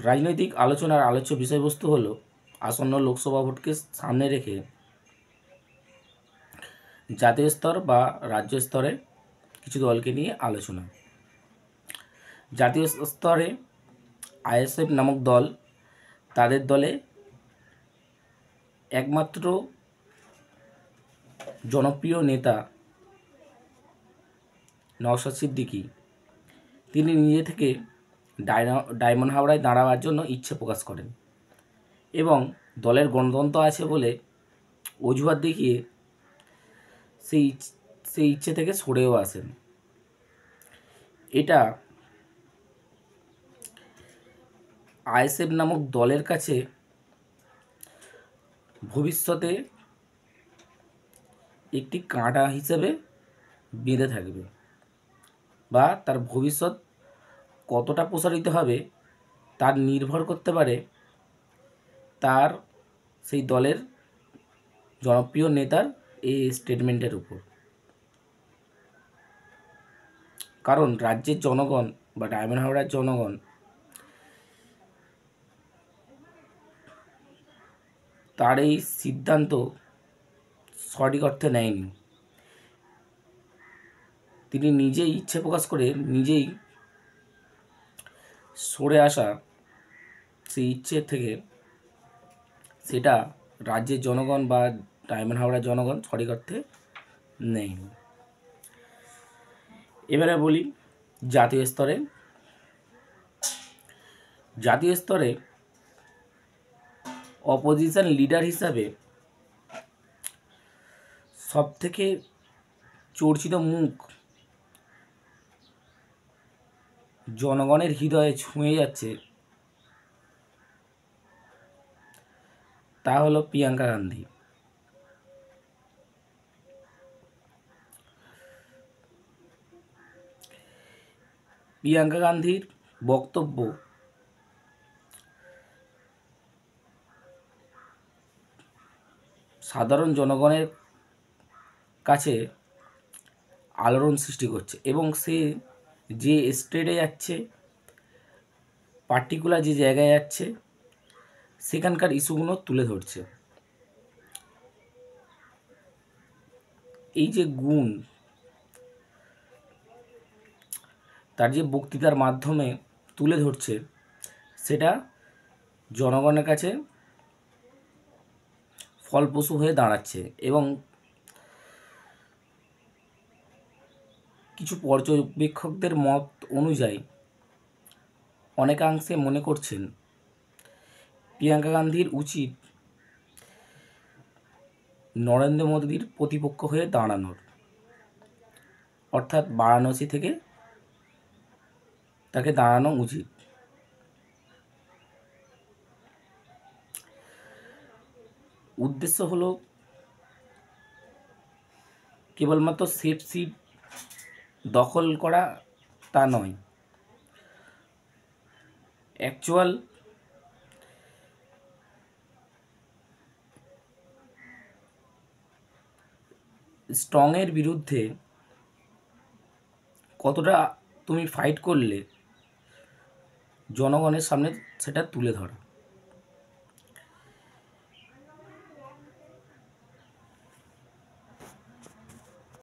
রাজনৈতিক আলোচনার আলোচ্য বিষয়বস্তু হলো আসন্ন লোকসভা ভোটকে সামনে রেখে জাতীয় স্তর বা রাজ্য স্তরে কিছু দলকে নিয়ে আলোচনা। জাতীয় স্তরে আইএসএফ নামক দল, তাদের দলে একমাত্র জনপ্রিয় নেতা নওশাদ সিদ্দিকী, তিনি নিজে থেকে ডায়মন্ড হাবড়ায় দাঁড়াবার জন্য ইচ্ছে প্রকাশ করেন এবং দলের গণতন্ত্র আছে বলে অজুহাত দেখিয়ে সেই ইচ্ছে থেকে সরেও আসেন। এটা আইএসএফ নামক দলের কাছে ভবিষ্যতে একটি কাঁটা হিসেবে বেঁধে থাকবে, বা তার ভবিষ্যৎ কতটা প্রসারিত হবে তার নির্ভর করতে পারে তার সেই দলের জনপ্রিয় নেতার এই স্টেটমেন্টের উপর। কারণ রাজ্যের জনগণ বা ডায়মন্ড হাবড়ার জনগণ তার এই সিদ্ধান্ত সঠিক অর্থে নেয়নি। তিনি নিজেই ইচ্ছে প্রকাশ করে নিজেই সরে আসা সেই ইচ্ছে থেকে সেটা রাজ্যের জনগণ বা ডায়মন্ড হাবড়ার জনগণ সঠিক অর্থে নেয়নি। এবারে বলি জাতীয় স্তরে অপোজিশন লিডার হিসাবে সবথেকে চর্চিত মুখ, জনগণের হৃদয়ে ছুঁয়ে যাচ্ছে, তা হলো প্রিয়াঙ্কা গান্ধী। প্রিয়াঙ্কা গান্ধীর বক্তব্য সাধারণ জনগণের কাছে আলোড়ন সৃষ্টি করছে এবং সে যে স্টেটে যাচ্ছে, পার্টিকুলার যে জায়গায় যাচ্ছে, সেখানকার ইস্যুগুলো তুলে ধরছে। এই যে গুণ তার যে বক্তৃতার মাধ্যমে তুলে ধরছে, সেটা জনগণের কাছে ফলপ্রসূ হয়ে দাঁড়াচ্ছে এবং কিছু পর্যবেক্ষকদের মত অনুযায়ী অনেকাংশে মনে করছেন প্রিয়াঙ্কা গান্ধীর উচিত নরেন্দ্র মোদীর প্রতিপক্ষ হয়ে দাঁড়ানোর, অর্থাৎ বারাণসী থেকে তাকে দাঁড়ানো উচিত। উদ্দেশ্য হলো কেবলমাত্র সেফ সিট দখল করা তা নয়, অ্যাকচুয়াল স্ট্রংয়ের বিরুদ্ধে কতটা তুমি ফাইট করলে জনগণের সামনে সেটা তুলে ধরা।